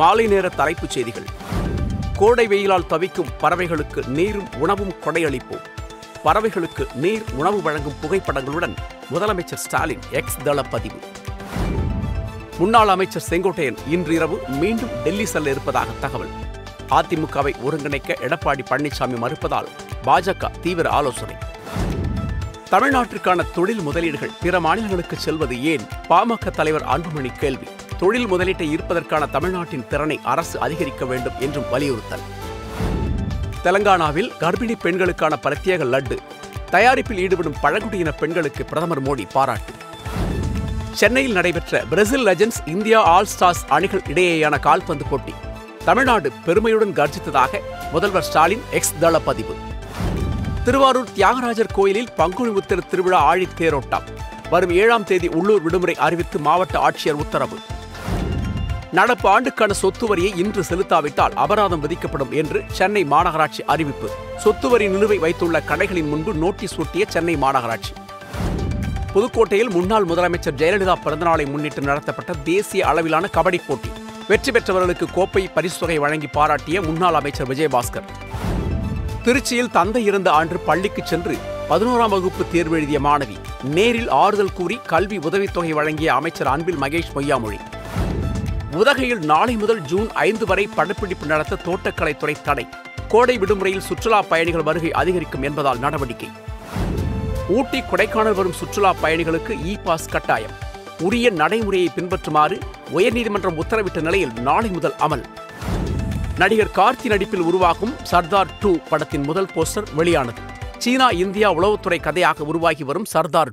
மாலை நேர தலைப்புச் செய்திகள். கோடை வெயிலால் தவிக்கும் பறவைகளுக்கு நீரும் உணவும் கொடையளிப்போம். பறவைகளுக்கு நீர் உணவு வழங்கும் புகைப்படங்களுடன் முதலமைச்சர் ஸ்டாலின் எக்ஸ் தள பதிவு. முன்னாள் அமைச்சர் செங்கோட்டையன் இன்றிரவு மீண்டும் டெல்லி செல்ல இருப்பதாக தகவல். அதிமுகவை ஒருங்கிணைக்க எடப்பாடி பழனிசாமி மறுப்பதால் பாஜக தீவிர ஆலோசனை. தமிழ்நாட்டிற்கான தொழில் முதலீடுகள் பிற மாநிலங்களுக்கு செல்வது ஏன்? பாமக தலைவர் அன்புமணி கேள்வி. தொழில் முதலீட்டை ஈர்ப்பதற்கான தமிழ்நாட்டின் திறனை அரசு அதிகரிக்க வேண்டும் என்றும் வலியுறுத்தல். தெலங்கானாவில் கர்ப்பிணி பெண்களுக்கான பிரத்யேக லட்டு தயாரிப்பில் ஈடுபடும் பழங்குடியின பெண்களுக்கு பிரதமர் மோடி பாராட்டு. சென்னையில் நடைபெற்ற Brazil legends India all stars அணிகள் இடையேயான கால்பந்து போட்டி தமிழ்நாடு பெருமையுடன் கர்ஜித்ததாக முதல்வர் ஸ்டாலின் எக்ஸ் தள பதிவு. திருவாரூர் தியாகராஜர் கோயிலில் பங்குனி உத்திர திருவிழா ஆழித் தேரோட்டம் வரும் 7ஆம் தேதி உள்ளூர் விடுமுறை அறிவித்து மாவட்ட ஆட்சியர் உத்தரவு. நடப்பு ஆண்டுக்கான சொத்து வரியை இன்று செலுத்தாவிட்டால் அபராதம் விதிக்கப்படும் என்று சென்னை மாநகராட்சி அறிவிப்பு. சொத்து வரி நிலுவை வைத்துள்ள கடைகளின் முன்பு நோட்டீஸ் ஒட்டிய சென்னை மாநகராட்சி. புதுக்கோட்டையில் முன்னாள் முதலமைச்சர் ஜெயலலிதா பிறந்தநாளை முன்னிட்டு நடத்தப்பட்ட தேசிய அளவிலான கபடி போட்டி. வெற்றி பெற்றவர்களுக்கு கோப்பை பரிசு தொகை வழங்கி பாராட்டிய முன்னாள் அமைச்சர் விஜயபாஸ்கர். திருச்சியில் தந்தை இறந்த ஆண்டு பள்ளிக்கு சென்று 11ஆம் வகுப்பு தேர்வு எழுதிய மாணவி நேரில் ஆறுதல் கூறி கல்வி உதவித்தொகை வழங்கிய அமைச்சர் அன்பில் மகேஷ் பொய்யாமொழி. உதகையில் நாளை முதல் ஜூன் 5 வரை படப்பிடிப்பு நடத்த தோட்டக்கலைத்துறை தடை. கோடை விடுமுறையில் சுற்றுலா பயணிகள் வருகை அதிகரிக்கும் என்பதால் நடவடிக்கை. ஊட்டி கொடைக்கானல் வரும் சுற்றுலா பயணிகளுக்கு இ பாஸ் கட்டாயம். உரிய நடைமுறையை பின்பற்றுமாறு உயர்நீதிமன்றம் உத்தரவிட்ட நிலையில் நாளை முதல் அமல். நடிகர் கார்த்தி நடிப்பில் உருவாகும் சர்தார் 2 படத்தின் முதல் போஸ்டர் வெளியானது. சீனா இந்தியா உளவுத்துறை கதையாக உருவாகி வரும் சர்தார்